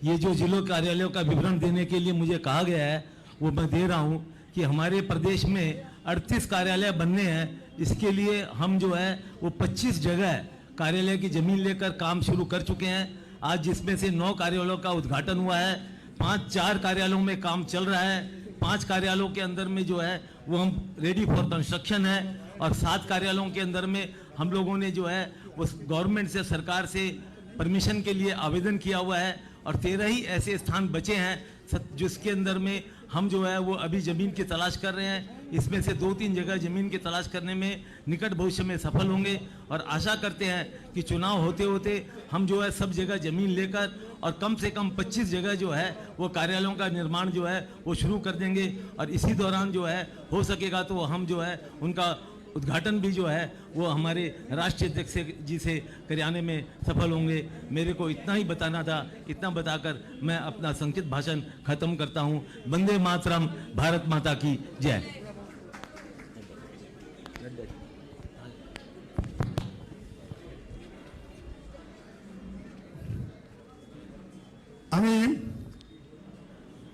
ये जो जिलों कार्यालयों का विवरण देने के लिए मुझे कहा गया है वो मैं दे रहा हूँ कि हमारे प्रदेश में 38 कार्यालय बनने हैं। इसके लिए हम जो है वो 25 जगह कार्यालय की जमीन लेकर काम शुरू कर चुके हैं। आज जिसमें से 9 कार्यालयों का उद्घाटन हुआ है, 4 कार्यालयों में काम चल रहा है, 5 कार्यालयों के अंदर में जो है वो हम रेडी फॉर कंस्ट्रक्शन है, और 7 कार्यालयों के अंदर में हम लोगों ने जो है वो गवर्नमेंट से, सरकार से परमिशन के लिए आवेदन किया हुआ है, और 13 ही ऐसे स्थान बचे हैं जिसके अंदर में हम जो है वो अभी ज़मीन की तलाश कर रहे हैं। इसमें से 2-3 जगह ज़मीन की तलाश करने में निकट भविष्य में सफल होंगे, और आशा करते हैं कि चुनाव होते होते हम जो है सब जगह ज़मीन लेकर और कम से कम 25 जगह जो है वो कार्यालयों का निर्माण जो है वो शुरू कर देंगे। और इसी दौरान जो है हो सकेगा तो हम जो है उनका उद्घाटन भी जो है वो हमारे राष्ट्रीय अध्यक्ष जी से कराने में सफल होंगे। मेरे को इतना ही बताना था। इतना बताकर मैं अपना संक्षिप्त भाषण खत्म करता हूँ। वंदे मातरम, भारत माता की जय। আমি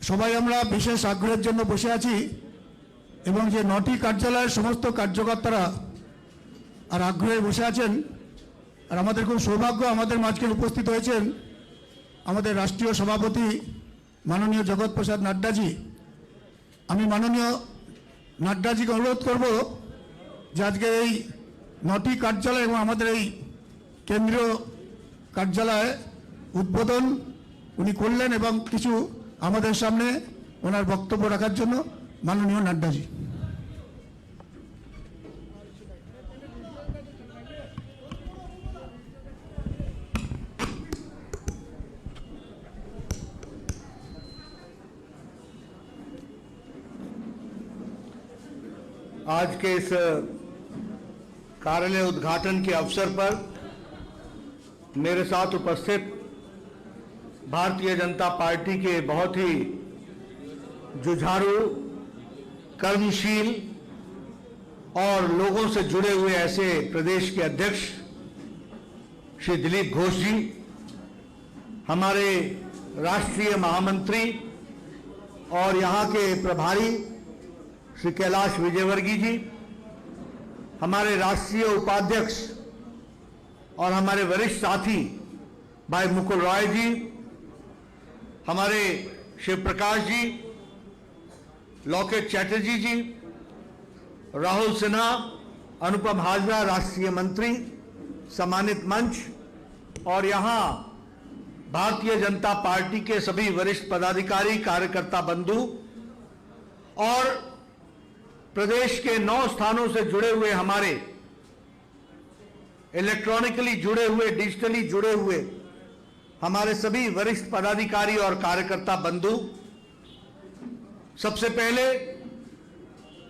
সবাই আমরা বিশেষ আগ্রহের জন্য বসে আছি এবং যে 9টি কার্যালয়ের সমস্ত কার্যকর্তারা আর আগ্রহে বসে আছেন। আর আমাদের খুব সৌভাগ্য, আমাদের মাঝখানে উপস্থিত হয়েছেন আমাদের রাষ্ট্রীয় সভাপতি মাননীয় জগৎ প্রসাদ নাড্ডাজি। আমি মাননীয় নাড্ডাজিকে অনুরোধ করব যে আজকে এই 9টি কার্যালয় এবং আমাদের এই কেন্দ্রীয় কার্যালয় উদ্বোধন উনি করলেন এবং কিছু আমাদের সামনে ওনার বক্তব্য রাখার জন্য माननीय नड्डा जी। आज के इस कार्यालय उद्घाटन के अवसर पर मेरे साथ उपस्थित भारतीय जनता पार्टी के बहुत ही जुझारू, कर्मशील और लोगों से जुड़े हुए ऐसे प्रदेश के अध्यक्ष श्री दिलीप घोष जी, हमारे राष्ट्रीय महामंत्री और यहाँ के प्रभारी श्री कैलाश विजयवर्गीय जी, हमारे राष्ट्रीय उपाध्यक्ष और हमारे वरिष्ठ साथी भाई मुकुल रॉय जी, हमारे शिव प्रकाश जी, लॉकेट चैटर्जी जी, राहुल सिन्हा, अनुपम हाजरा राष्ट्रीय मंत्री, सम्मानित मंच, और यहाँ भारतीय जनता पार्टी के सभी वरिष्ठ पदाधिकारी, कार्यकर्ता बंधु और प्रदेश के 9 स्थानों से जुड़े हुए हमारे इलेक्ट्रॉनिकली जुड़े हुए, डिजिटली जुड़े हुए हमारे सभी वरिष्ठ पदाधिकारी और कार्यकर्ता बंधु, सबसे पहले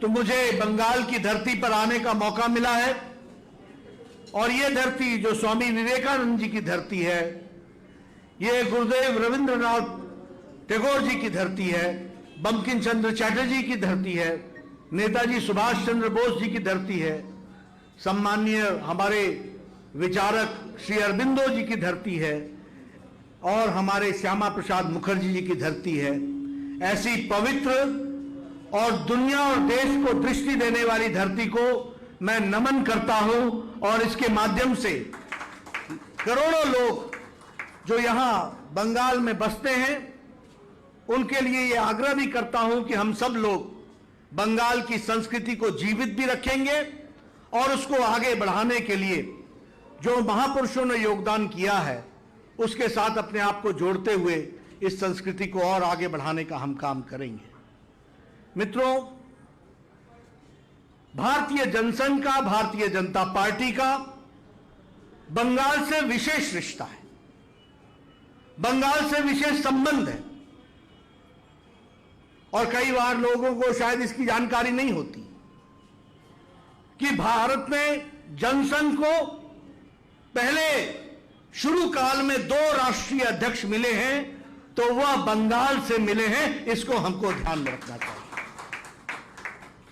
तो मुझे बंगाल की धरती पर आने का मौका मिला है, और ये धरती जो स्वामी विवेकानंद जी की धरती है, ये गुरुदेव रविंद्रनाथ टैगोर जी की धरती है, बंकिम चंद्र चैटर्जी की धरती है, नेताजी सुभाष चंद्र बोस जी की धरती है, सम्माननीय हमारे विचारक श्री अरबिंदो जी की धरती है, और हमारे श्यामा प्रसाद मुखर्जी जी की धरती है। ऐसी पवित्र और दुनिया और देश को दृष्टि देने वाली धरती को मैं नमन करता हूं, और इसके माध्यम से करोड़ों लोग जो यहां बंगाल में बसते हैं उनके लिए यह आग्रह भी करता हूं कि हम सब लोग बंगाल की संस्कृति को जीवित भी रखेंगे और उसको आगे बढ़ाने के लिए जो महापुरुषों ने योगदान किया है उसके साथ अपने आप को जोड़ते हुए इस संस्कृति को और आगे बढ़ाने का हम काम करेंगे। मित्रों, भारतीय जनसंघ का, भारतीय जनता पार्टी का बंगाल से विशेष रिश्ता है, बंगाल से विशेष संबंध है, और कई बार लोगों को शायद इसकी जानकारी नहीं होती कि भारत में जनसंघ को पहले शुरू काल में 2 राष्ट्रीय अध्यक्ष मिले हैं, तो वह बंगाल से मिले हैं। इसको हमको ध्यान में रखना चाहिए,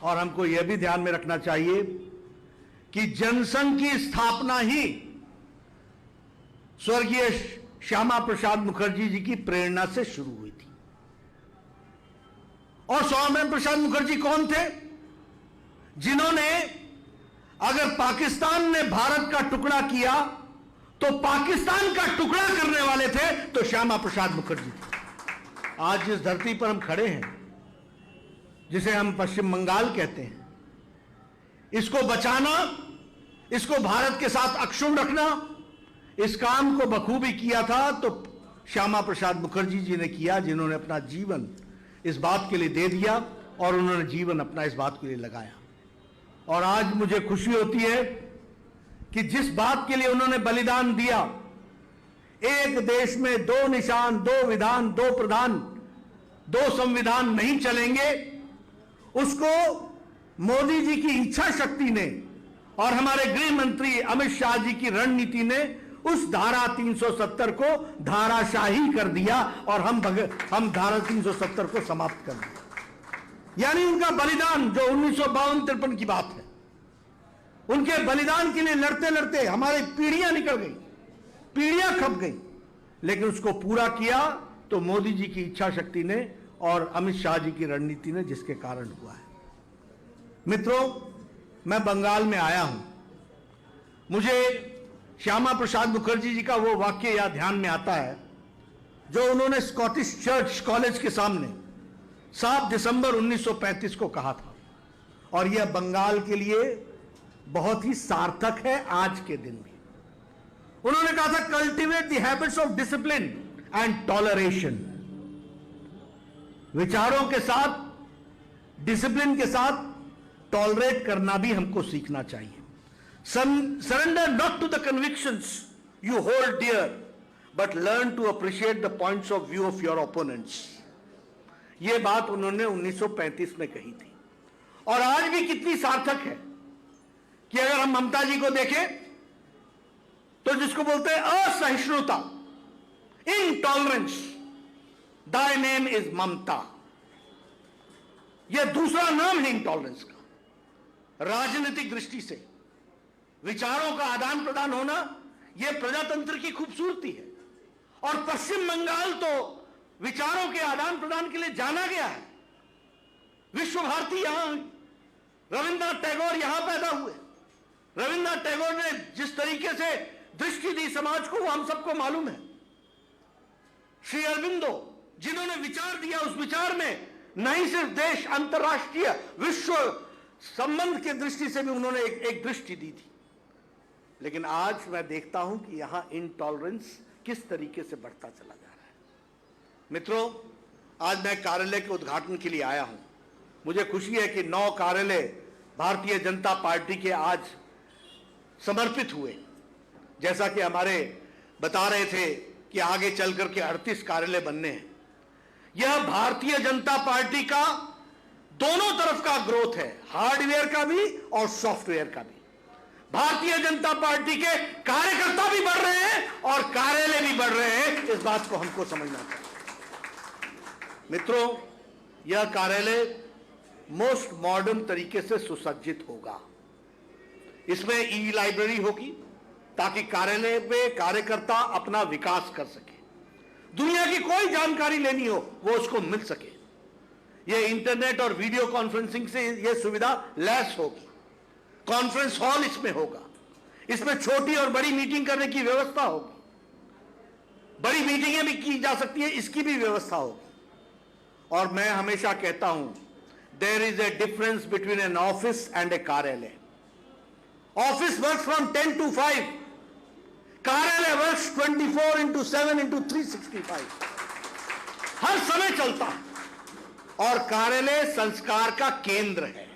और हमको यह भी ध्यान में रखना चाहिए कि जनसंघ की स्थापना ही स्वर्गीय श्यामा प्रसाद मुखर्जी जी की प्रेरणा से शुरू हुई थी। और श्यामा प्रसाद मुखर्जी कौन थे? जिन्होंने, अगर पाकिस्तान ने भारत का टुकड़ा किया तो पाकिस्तान का टुकड़ा करने वाले थे तो श्यामा प्रसाद मुखर्जी थे। आज जिस धरती पर हम खड़े हैं, जिसे हम पश्चिम बंगाल कहते हैं, इसको बचाना, इसको भारत के साथ अक्षुण्ण रखना, इस काम को बखूबी किया था तो श्यामा प्रसाद मुखर्जी जी ने किया, जिन्होंने अपना जीवन इस बात के लिए दे दिया और उन्होंने जीवन अपना इस बात के लिए लगाया। और आज मुझे खुशी होती है कि जिस बात के लिए उन्होंने बलिदान दिया, एक देश में दो निशान, दो विधान, दो प्रधान, दो संविधान नहीं चलेंगे, उसको मोदी जी की इच्छा शक्ति ने और हमारे गृह मंत्री अमित शाह जी की रणनीति ने उस धारा 370 को धाराशाही कर दिया और हम धारा 370 को समाप्त कर दिया। यानी उनका बलिदान, जो 1952-53 की बात है, उनके बलिदान के लिए लड़ते लड़ते हमारी पीढ़ियां निकल गई, पीढ़ियां खप गई, लेकिन उसको पूरा किया तो मोदी जी की इच्छा शक्ति ने और अमित शाह जी की रणनीति ने, जिसके कारण हुआ है। मित्रों, मैं बंगाल में आया हूं, मुझे श्यामा प्रसाद मुखर्जी जी का वो वाक्य याद ध्यान में आता है जो उन्होंने स्कॉटिश चर्च कॉलेज के सामने 7 दिसंबर 1935 को कहा था, और यह बंगाल के लिए बहुत ही सार्थक है आज के दिन भी। उन्होंने कहा था, cultivate the habits of discipline and toleration. विचारों के साथ, डिसिप्लिन के साथ टॉलरेट करना भी हमको सीखना चाहिए। Surrender not to the convictions you hold dear, but learn to appreciate the points of view of your opponents. यह बात उन्होंने 1935 में कही थी और आज भी कितनी सार्थक है कि अगर हम ममता जी को देखें तो जिसको बोलते हैं असहिष्णुता, इनटॉलरेंस, दाय नेम इज ममता, यह दूसरा नाम है इनटॉलरेंस का। राजनीतिक दृष्टि से विचारों का आदान प्रदान होना, यह प्रजातंत्र की खूबसूरती है। और पश्चिम बंगाल तो विचारों के आदान प्रदान के लिए जाना गया है। विश्व भारती यहां हुई, रविंद्रनाथ टैगोर यहां पैदा हुए। रविंद्रनाथ टैगोर ने जिस तरीके से दृष्टि दी समाज को, वो हम सबको मालूम है। श्री अरविंदो, जिन्होंने विचार दिया, उस विचार में न ही सिर्फ देश, अंतर्राष्ट्रीय, विश्व संबंध की दृष्टि से भी उन्होंने एक दृष्टि दी थी। लेकिन आज मैं देखता हूं कि यहां इनटॉलरेंस किस तरीके से बढ़ता चला जा रहा है। मित्रों, आज मैं कार्यालय के उद्घाटन के लिए आया हूं। मुझे खुशी है कि 9 कार्यालय भारतीय जनता पार्टी के आज समर्पित हुए। जैसा कि हमारे बता रहे थे कि आगे चल करके 38 कार्यालय बनने हैं। यह भारतीय जनता पार्टी का दोनों तरफ का ग्रोथ है, हार्डवेयर का भी और सॉफ्टवेयर का भी। भारतीय जनता पार्टी के कार्यकर्ता भी बढ़ रहे हैं और कार्यालय भी बढ़ रहे हैं, इस बात को हमको समझना चाहिए। मित्रों, यह कार्यालय मोस्ट मॉडर्न तरीके से सुसज्जित होगा। इसमें ई लाइब्रेरी होगी ताकि कार्यालय में कार्यकर्ता अपना विकास कर सके, दुनिया की कोई जानकारी लेनी हो वो उसको मिल सके। यह इंटरनेट और वीडियो कॉन्फ्रेंसिंग से यह सुविधा लैस होगी। कॉन्फ्रेंस हॉल इसमें होगा, इसमें छोटी और बड़ी मीटिंग करने की व्यवस्था होगी, बड़ी मीटिंगें भी की जा सकती है, इसकी भी व्यवस्था होगी। और मैं हमेशा कहता हूं, there is a difference between an office and a कार्यालय। ऑफिस वर्क फ्रॉम 10 to 5, कार्यालय वर्क 24/7/365, हर समय चलता है। और कार्यालय संस्कार का केंद्र है।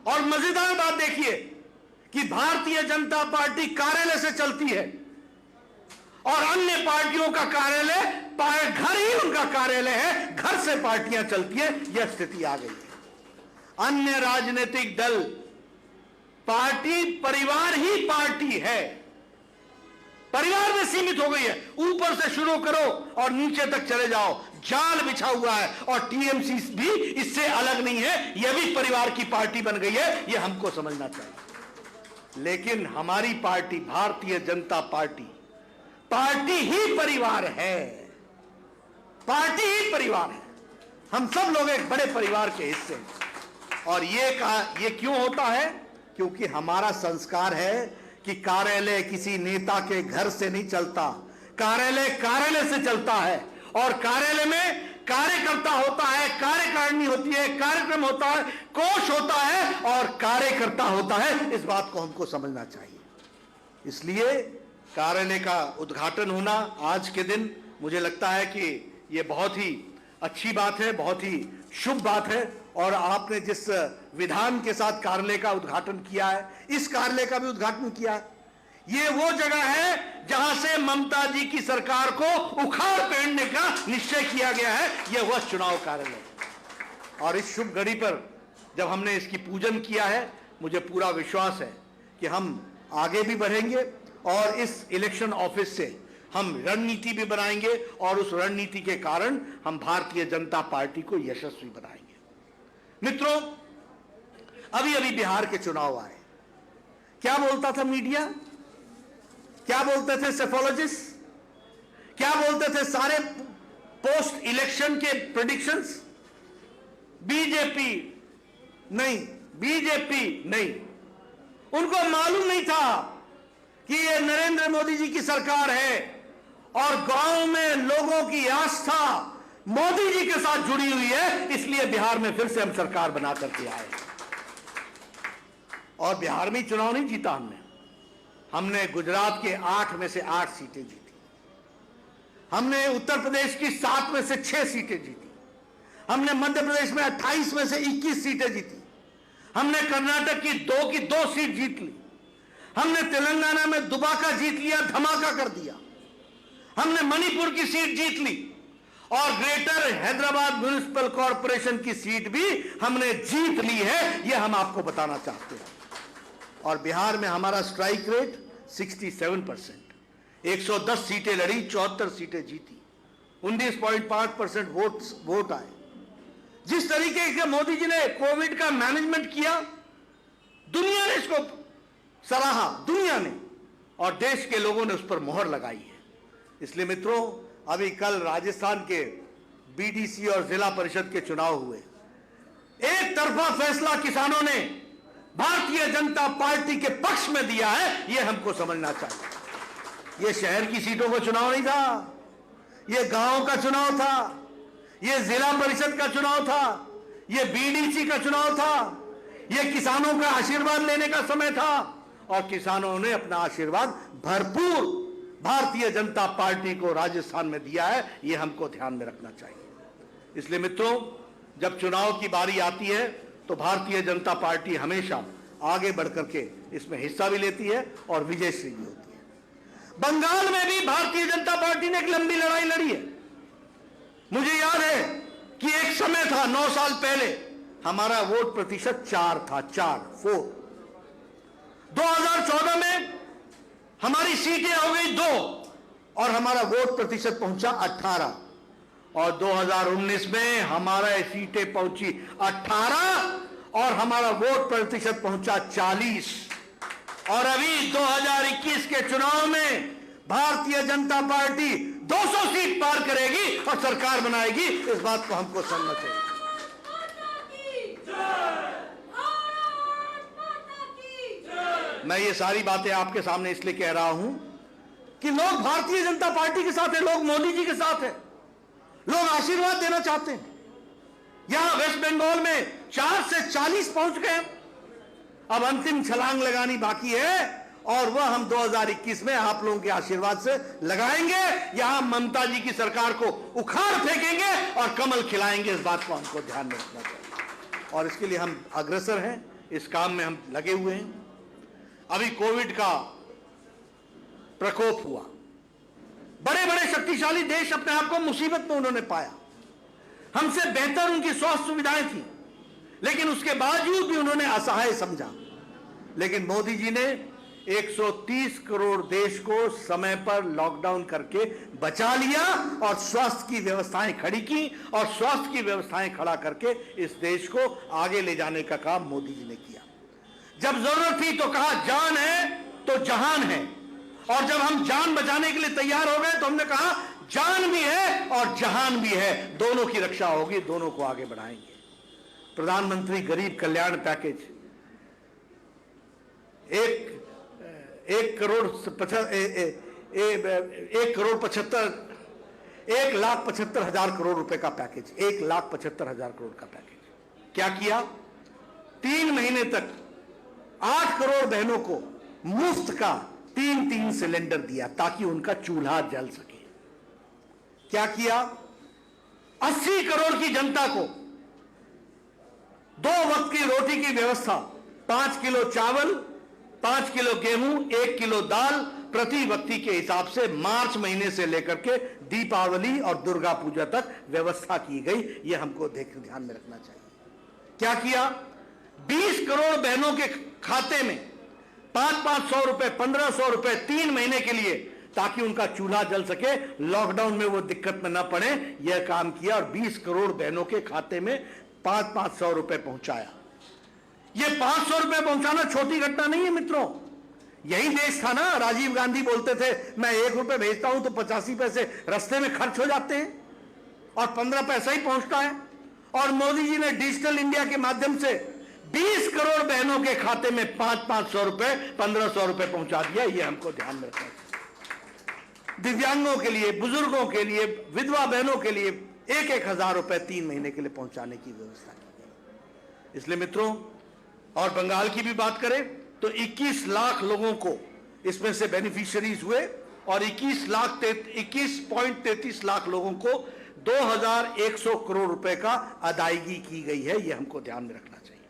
और मजेदार बात देखिए कि भारतीय जनता पार्टी कार्यालय से चलती है और अन्य पार्टियों का कार्यालय, घर ही उनका कार्यालय है, घर से पार्टियां चलती है। यह स्थिति आ गई है। अन्य राजनीतिक दल, पार्टी परिवार ही पार्टी है, परिवार में सीमित हो गई है। ऊपर से शुरू करो और नीचे तक चले जाओ, जाल बिछा हुआ है। और टीएमसी भी इससे अलग नहीं है, यह भी परिवार की पार्टी बन गई है, यह हमको समझना चाहिए। लेकिन हमारी party, Bharatiya Janata party, party ही परिवार है, पार्टी ही परिवार है। हम सब लोग एक बड़े परिवार के हिस्से हैं। और ये क्यों होता है? क्योंकि हमारा संस्कार है कि कार्यालय किसी नेता के घर से नहीं चलता, कार्यालय कार्यालय से चलता है। और कार्यालय में कार्यकर्ता होता है, कार्यकारिणी होती है, कार्यक्रम होता है, कोष होता है और कार्यकर्ता होता है। इस बात को हमको समझना चाहिए। इसलिए कार्यालय का उद्घाटन होना आज के दिन मुझे लगता है कि ये बहुत ही अच्छी बात है, बहुत ही शुभ बात है। और आपने जिस विधान के साथ कार्यालय का उद्घाटन किया है, इस कार्यालय का भी उद्घाटन किया है, ये वो जगह है जहां से ममता जी की सरकार को उखाड़ फेंकने का निश्चय किया गया है। यह हुआ चुनाव कार्यालय। और इस शुभ घड़ी पर जब हमने इसकी पूजन किया है, मुझे पूरा विश्वास है कि हम आगे भी बढ़ेंगे और इस इलेक्शन ऑफिस से हम रणनीति भी बनाएंगे और उस रणनीति के कारण हम भारतीय जनता पार्टी को यशस्वी बनाएंगे। मित्रों, अभी अभी बिहार के चुनाव आए। क्या बोलता था मीडिया? क्या बोलते थे सेफोलॉजिस्ट? क्या बोलते थे सारे पोस्ट इलेक्शन के प्रेडिक्शंस? बीजेपी नहीं, बीजेपी नहीं। उनको मालूम नहीं था कि ये नरेंद्र मोदी जी की सरकार है और गांव में लोगों की आस्था मोदी जी के साथ जुड़ी हुई है। इसलिए बिहार में फिर से हम सरकार बना करके आए। और बिहार में चुनाव नहीं जीता हमने गुजरात के 8 में से 8 सीटें जीती, हमने उत्तर प्रदेश की 7 में से 6 सीटें जीती, हमने मध्य प्रदेश में 28 में से 21 सीटें जीती, हमने कर्नाटक की 2 सीट जीत ली, हमने तेलंगाना में दुबाका जीत लिया, धमाका कर दिया, हमने मणिपुर की सीट जीत ली और ग्रेटर हैदराबाद म्युनिसिपल कॉरपोरेशन की सीट भी हमने जीत ली है। यह हम आपको बताना चाहते हैं। और बिहार में हमारा स्ट्राइक रेट 67%, 110 सीटें लड़ी, 74 सीटें जीती, 19.5% वोट आए। जिस तरीके से मोदी जी ने कोविड का मैनेजमेंट किया, दुनिया ने इसको सराहा, दुनिया ने, और देश के लोगों ने उस पर मोहर लगाई है। इसलिए मित्रों, अभी कल राजस्थान के बीडीसी और जिला परिषद के चुनाव हुए। एक तरफा फैसला किसानों ने भारतीय जनता पार्टी के पक्ष में दिया है, यह हमको समझना चाहिए। यह शहर की सीटों का चुनाव नहीं था, यह गांव का चुनाव था, यह जिला परिषद का चुनाव था, यह बीडीसी का चुनाव था, यह किसानों का आशीर्वाद लेने का समय था। और किसानों ने अपना आशीर्वाद भरपूर भारतीय जनता पार्टी को राजस्थान में दिया है, यह हमको ध्यान में रखना चाहिए। इसलिए मित्रों, जब चुनाव की बारी आती है तो भारतीय जनता पार्टी हमेशा आगे बढ़कर के इसमें हिस्सा भी लेती है और विजयश्री भी होती है। बंगाल में भी भारतीय जनता पार्टी ने एक लंबी लड़ाई लड़ी है। मुझे याद है कि एक समय था 9 साल पहले हमारा वोट प्रतिशत 4 था, 4 2014 में हमारी सीटें हो गई 2 और हमारा वोट प्रतिशत पहुंचा 18 और 2019 में हमारा सीटें पहुंची 18 और हमारा वोट प्रतिशत पहुंचा 40। और अभी 2021 के चुनाव में भारतीय जनता पार्टी 200 सीट पार करेगी और सरकार बनाएगी। इस बात को हमको समझना चाहिए। मैं ये सारी बातें आपके सामने इसलिए कह रहा हूं कि लोग भारतीय जनता पार्टी के साथ हैं, लोग मोदी जी के साथ हैं, लोग आशीर्वाद देना चाहते हैं। यहां वेस्ट बंगाल में 4 से 40 पहुंच गए, अब अंतिम छलांग लगानी बाकी है और वह हम 2021 में आप लोगों के आशीर्वाद से लगाएंगे। यहां ममता जी की सरकार को उखाड़ फेंकेंगे और कमल खिलाएंगे। इस बात को हमको ध्यान में रखना चाहिए और इसके लिए हम अग्रसर हैं, इस काम में हम लगे हुए हैं। अभी कोविड का प्रकोप हुआ, बड़े बड़े शक्तिशाली देश अपने आप को मुसीबत में उन्होंने पाया, हमसे बेहतर उनकी स्वास्थ्य सुविधाएं थी, लेकिन उसके बावजूद भी उन्होंने असहाय समझा। लेकिन मोदी जी ने 130 करोड़ देश को समय पर लॉकडाउन करके बचा लिया और स्वास्थ्य की व्यवस्थाएं खड़ी की और स्वास्थ्य की व्यवस्थाएं खड़ा करके इस देश को आगे ले जाने का काम मोदी जी ने किया। जब जरूरत थी तो कहा जान है तो जहान है, और जब हम जान बचाने के लिए तैयार हो गए तो हमने कहा जान भी है और जहान भी है, दोनों की रक्षा होगी, दोनों को आगे बढ़ाएंगे। प्रधानमंत्री गरीब कल्याण पैकेज 1,75,000 करोड़ रुपए का पैकेज, 1,75,000 करोड़ का पैकेज। क्या किया? 3 महीने तक 8 करोड़ बहनों को मुफ्त का 3 सिलेंडर दिया ताकि उनका चूल्हा जल सके। क्या किया? 80 करोड़ की जनता को 2 वक्त की रोटी की व्यवस्था, 5 किलो चावल, 5 किलो गेहूं, 1 किलो दाल प्रति व्यक्ति के हिसाब से मार्च महीने से लेकर के दीपावली और दुर्गा पूजा तक व्यवस्था की गई। यह हमको ध्यान में रखना चाहिए। क्या किया? 20 करोड़ बहनों के खाते में 500 रुपए, 1500 रुपए 3 महीने के लिए, ताकि उनका चूल्हा जल सके, लॉकडाउन में वो दिक्कत में ना पड़े, यह काम किया और 20 करोड़ बहनों के खाते में 500 रुपए पहुंचाया। यह 500 रुपए पहुंचाना छोटी घटना नहीं है मित्रों। यही देश था ना, राजीव गांधी बोलते थे मैं 1 रुपए भेजता हूं तो 85 पैसे रास्ते में खर्च हो जाते हैं और 15 पैसा ही पहुंचता है। और मोदी जी ने डिजिटल इंडिया के माध्यम से 20 करोड़ बहनों के खाते में 500 रुपए, 1500 रुपए पहुंचा दिया। यह हमको ध्यान में रखना चाहिए। दिव्यांगों के लिए, बुजुर्गों के लिए, विधवा बहनों के लिए 1,000 रुपए 3 महीने के लिए पहुंचाने की व्यवस्था की गई। इसलिए मित्रों, और बंगाल की भी बात करें तो 21 लाख लोगों को इसमें से बेनिफिशियरीज हुए और 21.33 लाख लोगों को 2,100 करोड़ रुपए का अदायगी की गई है। यह हमको ध्यान में रखना चाहिए।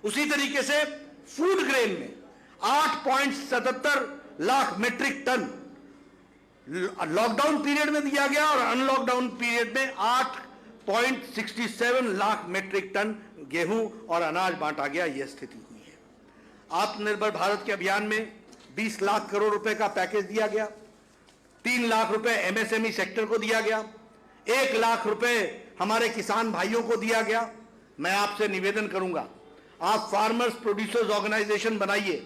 उसी तरीके से फूड ग्रेन में 8.77 lakh metric ton lockdown period में दिया गया और अनलॉकडाउन पीरियड में 8.67 लाख मीट्रिक टन गेहूं और अनाज बांटा गया। यह स्थिति हुई है। आत्मनिर्भर भारत के अभियान में 20 लाख करोड़ रुपए का पैकेज दिया गया। 3 लाख रुपए एमएसएमई सेक्टर को दिया गया। 1 लाख रुपए हमारे किसान भाइयों को दिया गया। मैं आपसे निवेदन करूंगा, आप फार्मर्स प्रोड्यूसर्स ऑर्गेनाइजेशन बनाइए,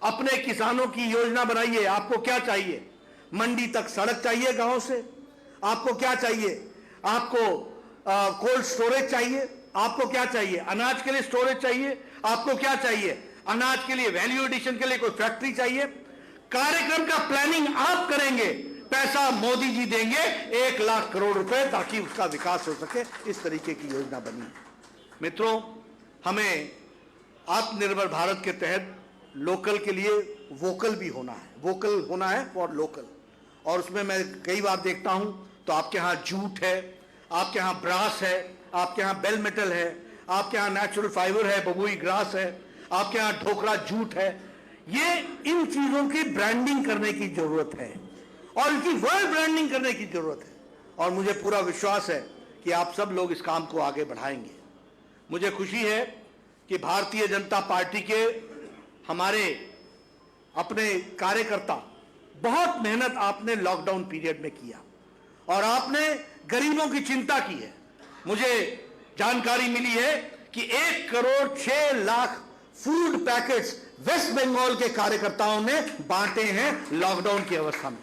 अपने किसानों की योजना बनाइए। आपको क्या चाहिए? मंडी तक सड़क चाहिए गांव से। आपको क्या चाहिए? आपको कोल्ड स्टोरेज चाहिए। आपको क्या चाहिए? अनाज के लिए स्टोरेज चाहिए। आपको क्या चाहिए? अनाज के लिए वैल्यू एडिशन के लिए कोई फैक्ट्री चाहिए। कार्यक्रम का प्लानिंग आप करेंगे, पैसा मोदी जी देंगे 1 लाख करोड़ रुपए, ताकि उसका विकास हो सके। इस तरीके की योजना बनी। मित्रों, हमें आत्मनिर्भर भारत के तहत लोकल के लिए वोकल भी होना है। वोकल होना है फॉर लोकल। और उसमें मैं कई बार देखता हूं तो आपके यहां जूट है, आपके यहां ब्रास है, आपके यहां बेल मेटल है, आपके यहां नेचुरल फाइबर है, बबुई ग्रास है, आपके यहां ढोकरा जूट है। ये इन चीजों की ब्रांडिंग करने की जरूरत है और इनकी वर्ल्ड ब्रांडिंग करने की जरूरत है। और मुझे पूरा विश्वास है कि आप सब लोग इस काम को आगे बढ़ाएंगे। मुझे खुशी है कि भारतीय जनता पार्टी के हमारे अपने कार्यकर्ता, बहुत मेहनत आपने लॉकडाउन पीरियड में किया और आपने गरीबों की चिंता की है। मुझे जानकारी मिली है कि 1 करोड़ 6 लाख फूड पैकेट्स वेस्ट बंगाल के कार्यकर्ताओं ने बांटे हैं लॉकडाउन की अवस्था में।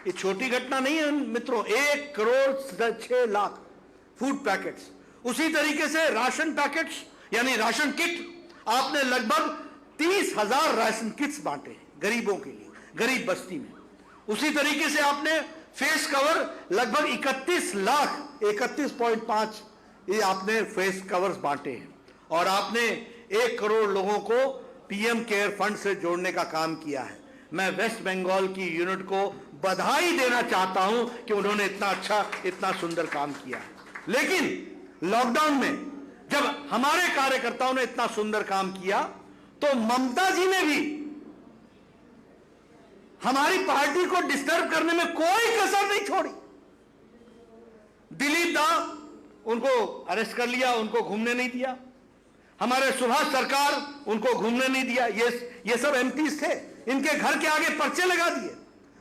ये छोटी घटना नहीं है मित्रों, 1 करोड़ 6 लाख फूड पैकेट्स। उसी तरीके से राशन पैकेट्स यानी राशन किट, आपने लगभग 30,000 राशन किट्स बांटे हैं गरीबों के लिए, गरीब बस्ती में। उसी तरीके से आपने फेस कवर लगभग 31.5 ये आपने फेस कवर्स बांटे हैं और आपने 1 करोड़ लोगों को पीएम केयर फंड से जोड़ने का काम किया है। मैं वेस्ट बंगाल की यूनिट को बधाई देना चाहता हूं कि उन्होंने इतना अच्छा, इतना सुंदर काम किया है। लेकिन लॉकडाउन में जब हमारे कार्यकर्ताओं ने इतना सुंदर काम किया तो ममता जी ने भी हमारी पार्टी को डिस्टर्ब करने में कोई कसर नहीं छोड़ी। दिलीप दा, उनको अरेस्ट कर लिया, उनको घूमने नहीं दिया। हमारे सुभाष सरकार, उनको घूमने नहीं दिया। ये सब एमपीज थे, इनके घर के आगे पर्चे लगा दिए।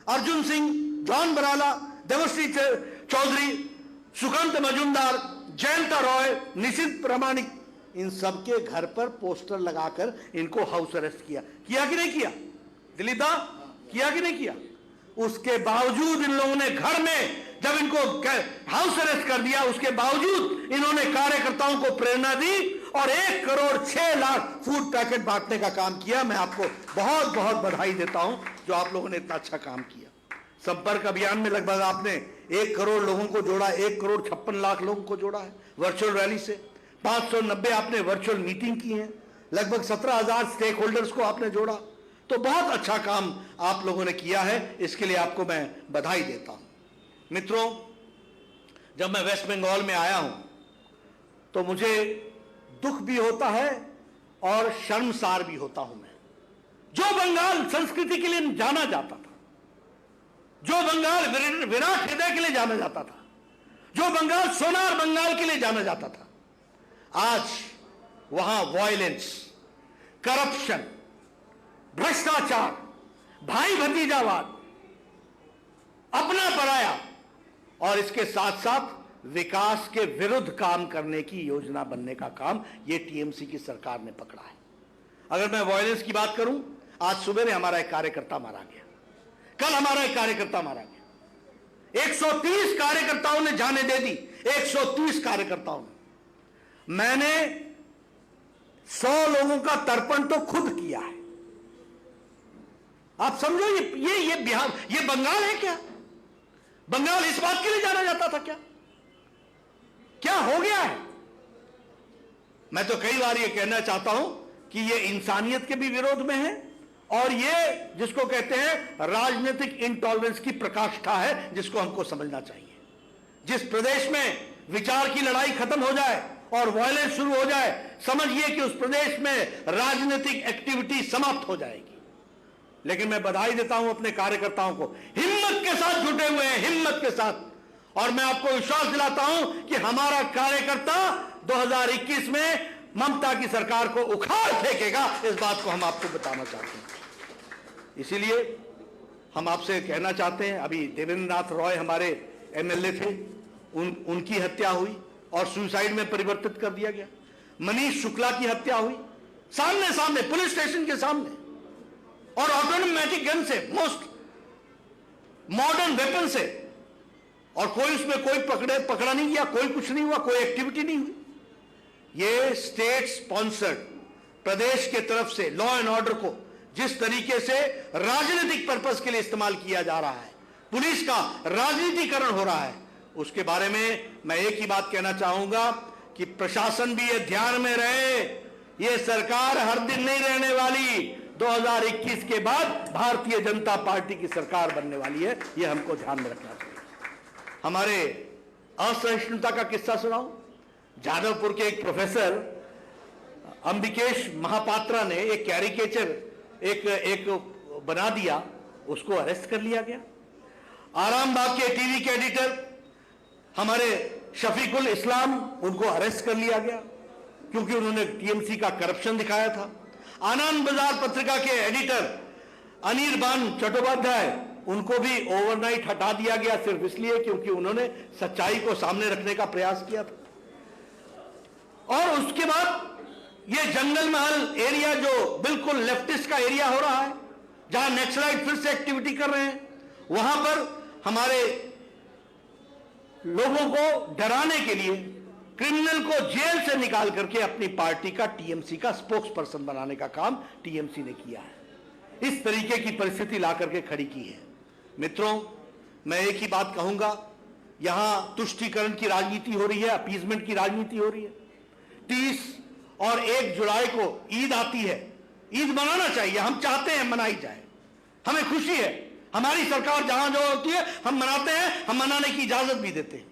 अर्जुन सिंह, जॉन बराला, देवश्री चौधरी, सुकांत मजुमदार, जयंता रॉय, निशित प्रामाणिक, इन सबके घर पर पोस्टर लगाकर इनको हाउस अरेस्ट किया। किया कि नहीं किया? दिलीप दा, किया कि नहीं किया? उसके बावजूद इन लोगों ने घर में, जब इनको हाउस अरेस्ट कर दिया, उसके बावजूद इन्होंने कार्यकर्ताओं को प्रेरणा दी और 1 करोड़ 6 लाख फूड पैकेट बांटने का काम किया। मैं आपको बहुत बहुत बधाई देता हूं जो आप लोगों ने इतना अच्छा काम किया। संपर्क अभियान में लगभग आपने 1 करोड़ लोगों को जोड़ा, 1 करोड़ 56 लाख लोगों को जोड़ा है वर्चुअल रैली से। 590 आपने वर्चुअल मीटिंग की है, लगभग 17,000 स्टेक होल्डर्स को आपने जोड़ा। तो बहुत अच्छा काम आप लोगों ने किया है, इसके लिए आपको मैं बधाई देता हूं। मित्रों, जब मैं वेस्ट बंगाल में आया हूं तो मुझे दुख भी होता है और शर्मसार भी होता हूं। मैं जो बंगाल संस्कृति के लिए जाना जाता था, जो बंगाल विराट हृदय के लिए जाना जाता था, जो बंगाल सोनार बंगाल के लिए जाना जाता था, आज वहां वायलेंस, करप्शन, भ्रष्टाचार, भाई भतीजावाद, अपना पराया और इसके साथ साथ विकास के विरुद्ध काम करने की योजना बनने का काम ये टीएमसी की सरकार ने पकड़ा है। अगर मैं वायलेंस की बात करूं, आज सुबह में हमारा एक कार्यकर्ता मारा गया, कल हमारा एक कार्यकर्ता मारा गया, 130 कार्यकर्ताओं ने जाने दे दी, 130 कार्यकर्ताओं ने। मैंने 100 लोगों का तर्पण तो खुद किया है। आप समझो ये बिहार, ये बंगाल है क्या? बंगाल इस बात के लिए जाना जाता था क्या? क्या हो गया है? मैं तो कई बार ये कहना चाहता हूं कि ये इंसानियत के भी विरोध में है और ये जिसको कहते हैं राजनीतिक इंटॉलरेंस की प्रकाष्ठा है, जिसको हमको समझना चाहिए। जिस प्रदेश में विचार की लड़ाई खत्म हो जाए और वायलेंस शुरू हो जाए, समझिए कि उस प्रदेश में राजनीतिक एक्टिविटी समाप्त हो जाएगी। लेकिन मैं बधाई देता हूं अपने कार्यकर्ताओं को, हिम्मत के साथ जुटे हुए हैं, हिम्मत के साथ। और मैं आपको विश्वास दिलाता हूं कि हमारा कार्यकर्ता 2021 में ममता की सरकार को उखाड़ फेंकेगा, इस बात को हम आपको बताना चाहते हैं। इसीलिए हम आपसे कहना चाहते हैं, अभी देवेंद्र नाथ रॉय हमारे एमएलए थे, उनकी हत्या हुई और सुसाइड में परिवर्तित कर दिया गया। मनीष शुक्ला की हत्या हुई सामने सामने पुलिस स्टेशन के सामने, और ऑटोमेटिक गन से, मोस्ट मॉडर्न वेपन से, और कोई उसमें कोई पकड़ा नहीं गया, कोई कुछ नहीं हुआ, कोई एक्टिविटी नहीं हुई। ये स्टेट स्पॉन्सर्ड प्रदेश के तरफ से लॉ एंड ऑर्डर को जिस तरीके से राजनीतिक पर्पस के लिए इस्तेमाल किया जा रहा है, पुलिस का राजनीतिकरण हो रहा है, उसके बारे में मैं एक ही बात कहना चाहूंगा कि प्रशासन भी ये ध्यान में रहे, ये सरकार हर दिन नहीं रहने वाली। 2021 के बाद भारतीय जनता पार्टी की सरकार बनने वाली है, ये हमको ध्यान में रखना चाहिए। हमारे असहिष्णुता का किस्सा सुनाऊं। जादवपुर के एक प्रोफेसर अंबिकेश महापात्रा ने एक कैरिकेचर एक बना दिया, उसको अरेस्ट कर लिया गया। आरामबाग के टीवी के एडिटर हमारे शफीकुल इस्लाम, उनको अरेस्ट कर लिया गया क्योंकि उन्होंने टीएमसी का करप्शन दिखाया था। आनंद बाजार पत्रिका के एडिटर अनिर्बान चट्टोपाध्याय, उनको भी ओवरनाइट हटा दिया गया सिर्फ इसलिए क्योंकि उन्होंने सच्चाई को सामने रखने का प्रयास किया था। और उसके बाद ये जंगल महल एरिया जो बिल्कुल लेफ्टिस्ट का एरिया हो रहा है, जहां नक्सलाइट फिर से एक्टिविटी कर रहे हैं, वहां पर हमारे लोगों को डराने के लिए क्रिमिनल को जेल से निकाल करके अपनी पार्टी का, टीएमसी का स्पोक्स पर्सन बनाने का काम टीएमसी ने किया है। इस तरीके की परिस्थिति ला करके खड़ी की है। मित्रों, मैं एक ही बात कहूंगा, यहां तुष्टीकरण की राजनीति हो रही है, अपीजमेंट की राजनीति हो रही है। 30 और 1 जुलाई को ईद आती है, ईद मनाना चाहिए, हम चाहते हैं मनाई जाए, हमें खुशी है, हमारी सरकार जहां जो होती है हम मनाते हैं, हम मनाने की इजाजत भी देते हैं।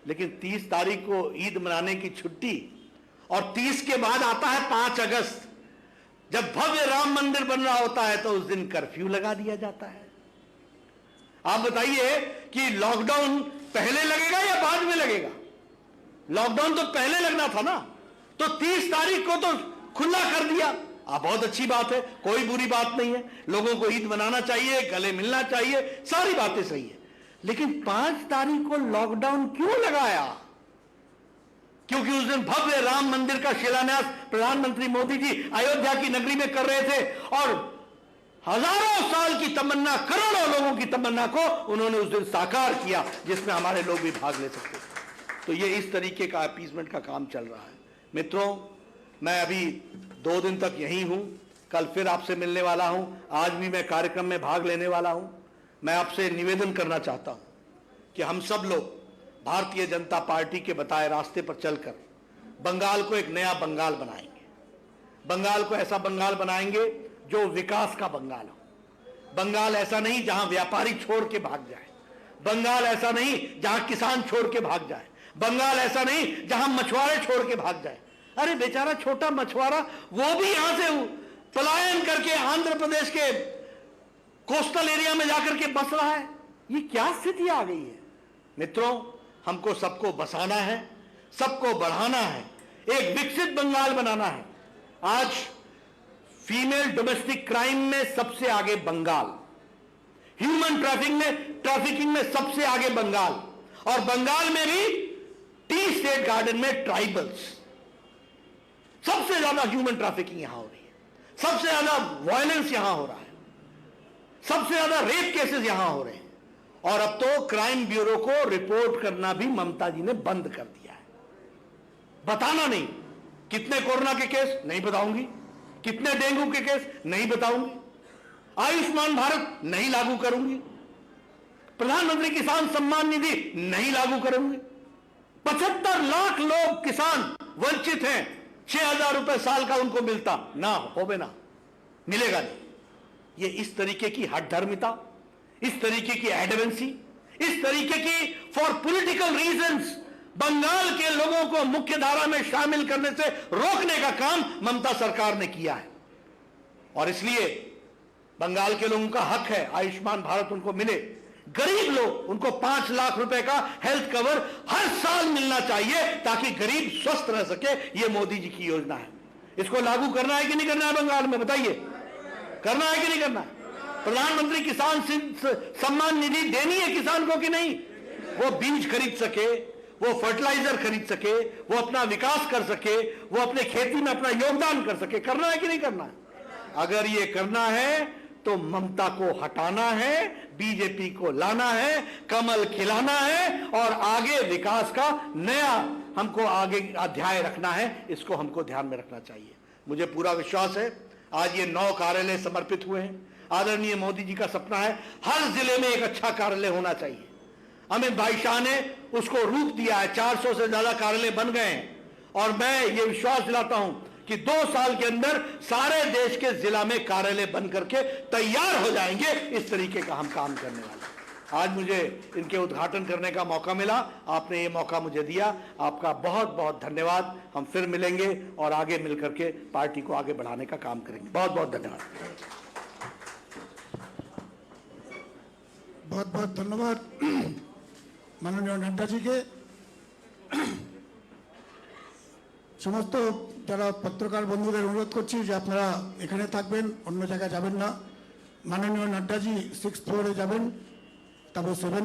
लेकिन 30 तारीख को ईद मनाने की छुट्टी और 30 के बाद आता है 5 अगस्त, जब भव्य राम मंदिर बन रहा होता है, तो उस दिन कर्फ्यू लगा दिया जाता है। आप बताइए कि लॉकडाउन पहले लगेगा या बाद में लगेगा? लॉकडाउन तो पहले लगना था ना, तो 30 तारीख को तो खुला कर दिया। बहुत अच्छी बात है, कोई बुरी बात नहीं है, लोगों को ईद मनाना चाहिए, गले मिलना चाहिए, सारी बातें सही है। लेकिन 5 तारीख को लॉकडाउन क्यों लगाया? क्योंकि उस दिन भव्य राम मंदिर का शिलान्यास प्रधानमंत्री मोदी जी अयोध्या की नगरी में कर रहे थे और हजारों साल की तमन्ना, करोड़ों लोगों की तमन्ना को उन्होंने उस दिन साकार किया, जिसमें हमारे लोग भी भाग ले सकते थे। तो ये इस तरीके का अपीसमेंट का काम चल रहा है। मित्रों, मैं अभी 2 दिन तक यहीं हूं, कल फिर आपसे मिलने वाला हूं, आज भी मैं कार्यक्रम में भाग लेने वाला हूं। मैं आपसे निवेदन करना चाहता हूं कि हम सब लोग भारतीय जनता पार्टी के बताए रास्ते पर चलकर बंगाल को एक नया बंगाल बनाएंगे। बंगाल को ऐसा बंगाल बनाएंगे जो विकास का बंगाल हो। बंगाल ऐसा नहीं जहां व्यापारी छोड़ के भाग जाए, बंगाल ऐसा नहीं जहां किसान छोड़ के भाग जाए, बंगाल ऐसा नहीं जहां मछुआरे छोड़ के भाग जाए। अरे बेचारा छोटा मछुआरा, वो भी यहां से पलायन करके आंध्र प्रदेश के कोस्टल एरिया में जाकर के बस रहा है। ये क्या स्थिति आ गई है? मित्रों, हमको सबको बसाना है, सबको बढ़ाना है, एक विकसित बंगाल बनाना है। आज फीमेल डोमेस्टिक क्राइम में सबसे आगे बंगाल, ह्यूमन ट्रैफिकिंग में सबसे आगे बंगाल, और बंगाल में भी टी स्टेट गार्डन में ट्राइबल्स। सबसे ज्यादा ह्यूमन ट्रैफिकिंग यहां हो रही है, सबसे ज्यादा वायलेंस यहां हो रहा है, सबसे ज्यादा रेप केसेस यहां हो रहे हैं। और अब तो क्राइम ब्यूरो को रिपोर्ट करना भी ममता जी ने बंद कर दिया है। बताना नहीं, कितने कोरोना के केस नहीं बताऊंगी, कितने डेंगू के केस नहीं बताऊंगी, आयुष्मान भारत नहीं लागू करूंगी, प्रधानमंत्री किसान सम्मान निधि नहीं लागू करूंगी। 75 लाख लोग किसान वंचित हैं, 6,000 रुपए साल का उनको मिलता ना हो, ना मिलेगा नहीं। ये इस तरीके की हठधर्मिता, इस तरीके की एडवेंसी, इस तरीके की फॉर पॉलिटिकल रीजंस बंगाल के लोगों को मुख्य धारा में शामिल करने से रोकने का काम ममता सरकार ने किया है। और इसलिए बंगाल के लोगों का हक है आयुष्मान भारत उनको मिले। गरीब लोग, उनको 5 लाख रुपए का हेल्थ कवर हर साल मिलना चाहिए, ताकि गरीब स्वस्थ रह सके। यह मोदी जी की योजना है। इसको लागू करना है कि नहीं करना है? बंगाल में बताइए, करना है कि नहीं करना है? प्रधानमंत्री किसान सम्मान निधि देनी है किसान को कि नहीं? वो बीज खरीद सके, वो फर्टिलाइजर खरीद सके, वो अपना विकास कर सके, वो अपने खेती में अपना योगदान कर सके। करना है कि नहीं करना है? अगर ये करना है तो ममता को हटाना है, बीजेपी को लाना है, कमल खिलाना है, और आगे विकास का नया हमको आगे अध्याय रखना है। इसको हमको ध्यान में रखना चाहिए। मुझे पूरा विश्वास है, आज ये 9 कार्यालय समर्पित हुए हैं। आदरणीय मोदी जी का सपना है हर जिले में एक अच्छा कार्यालय होना चाहिए। अमित भाई शाह ने उसको रूप दिया है, 400 से ज्यादा कार्यालय बन गए हैं। और मैं ये विश्वास दिलाता हूं कि 2 साल के अंदर सारे देश के जिला में कार्यालय बन करके तैयार हो जाएंगे। इस तरीके का हम काम करने वाले हैं। आज मुझे इनके उद्घाटन करने का मौका मिला, आपने ये मौका मुझे दिया, आपका बहुत बहुत धन्यवाद। हम फिर मिलेंगे और आगे मिलकर के पार्टी को आगे बढ़ाने का काम करेंगे। बहुत बहुत धन्यवाद। बहुत बहुत धन्यवाद माननीय नड्डा जी के। समस्त যারা পত্রকার বন্ধুদের অনুরোধ করছি যে আপনারা এখানে থাকবেন, অন্য জায়গায় যাবেন না। মাননীয় নড্ডাজি 6th ফ্লোরে যাবেন, তারপর 7